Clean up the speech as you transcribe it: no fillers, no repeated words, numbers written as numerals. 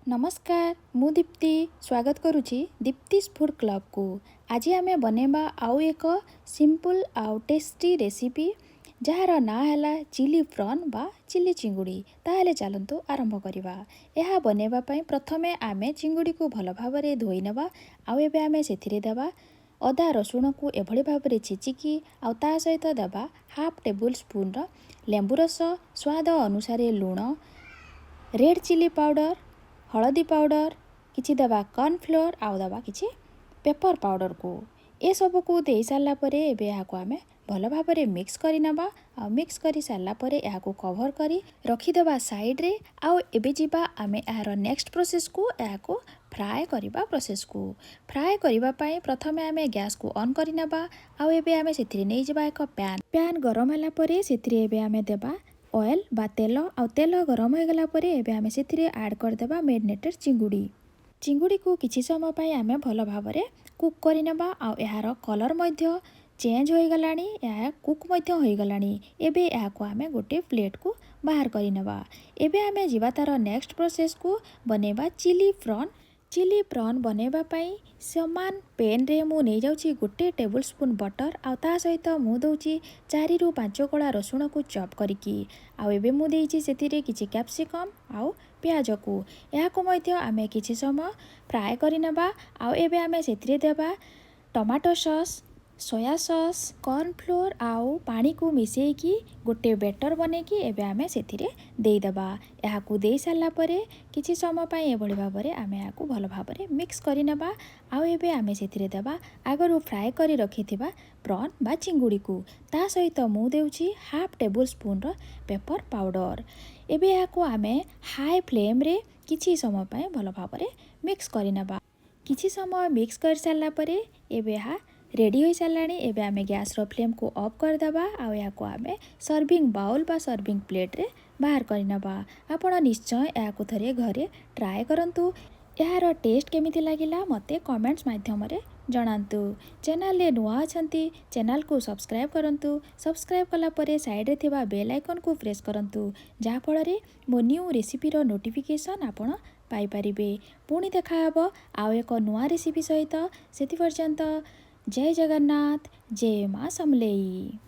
नमस्कार मु दीप्ति स्वागत करुछि दीप्ति's फूड क्लब को। आज आम बनेबा आउ एक सिंपल आउ टेस्टी रेसिपी जार ना है चिली प्रॉन बा चिली चिंगुड़ी। ताहले चलंतु आरंभ करिबा। यह बनेबा पई प्रथमे आमे चिंगुड़ी को भल भाबरे धोई नेबा। आउ एबे आमे सेथिरे देबा अदा रसुण को एभली भाबरे छिचिकी आउ ता सहित देबा हाफ टेबल स्पून रो लेंबू रस, स्वाद अनुसार लूण, रेड चिली पाउडर, हलदी पाउडर, किछि देबा कॉर्नफ्लोर आउ देबा किछि पेपर पाउडर को। ए सब को दे सारला परे एबे या को आमे भल भाबरे मिक्स करि नबा। आ मिक्स करि सारला परे या को कवर करी रखि देबा साइड रे। आउ एबे जिबा आमे यार नेक्स्ट प्रोसेस को या को फ्राए करिबा प्रोसेस को। फ्राए करिबा पई प्रथमे आमे गैस को ऑन करि नबा। आउ एबे आमे सेथिरे नै जिबा एक पैन गरम होला परे सेथिरे एबे आमे देबा ऑयल बा तेल। आउ तेल गरम हो गला परे एबे आमे सेथिरे ऐड कर देबा मैरिनेटेड चिंगुड़ी को किछि समय पई आमे भल भाबरे कुक करि नेबा। आउ यार कलर मध्य चेंज हो गलानी, या कुक मध्य हो गलानी। एबे या को आमे गोटे प्लेट को बाहर करि नेबा। एबे आमे जिबा तार नेक्स्ट प्रोसेस को बनेबा चिली प्रॉन बनेबा पई समान पैन रे मु नै जाउची गोटे टेबल स्पून बटर। आउ ता सहित मु दउची 4 रु 5 कड़ा रसुण को चॉप करिकी। आउ एबे मु देइची सेतिरे किछि कैप्सिकम आउ प्याज को। या को मध्य आमे किछि समय फ्राई करि नेबा। आउ एबे आमे सेतिरे देबा tomato sauce, soya sauce, cornflour आउ पानी को मिसेकी गोटे बैटर बनेकी एबे आमे सेतिरे देई देबा। या को देई सारला परे किछि समय पई एभली भाबरे आमे या को भल भाबरे मिक्स करि नेबा। आउ एबे आमे सेतिरे देबा आगरु फ्राई करि रखिथिबा प्रॉन बा चिंगुड़ी को। ता सहित मु देउची हाफ टेबल स्पून रो पेपर पाउडर। एबे या को आमे हाई फ्लेम रे किछि समय पई भल भाबरे मिक्स करि नेबा। किछि समय मिक्स कर सारला परे एबे या रेडी हो सारानी। एबे आमे गैस रो फ्लेम को ऑफ कर देबा। आउ या को आमे सर्विंग बाउल बा सर्विंग प्लेट रे बाहर करि नेबा। आपण निश्चय या को थरे घरे ट्राई करंतु। यार टेस्ट केमिति लागिला मते कमेंट्स माध्यम रे जणांतु। चैनल ले नुआ अछंती चैनल को सब्सक्राइब करंतु। सब्सक्राइब कला परे साइड रे थिबा बेल आइकन को प्रेस करंतु, जा फळ रे मो न्यू रेसिपी रो नोटिफिकेशन आपण पाई परिबे। पुणी देखा हबो आउ एक नुआ रेसिपी सहित। सेति पर्यंत जय जगन्नाथ, जय मां समलेई।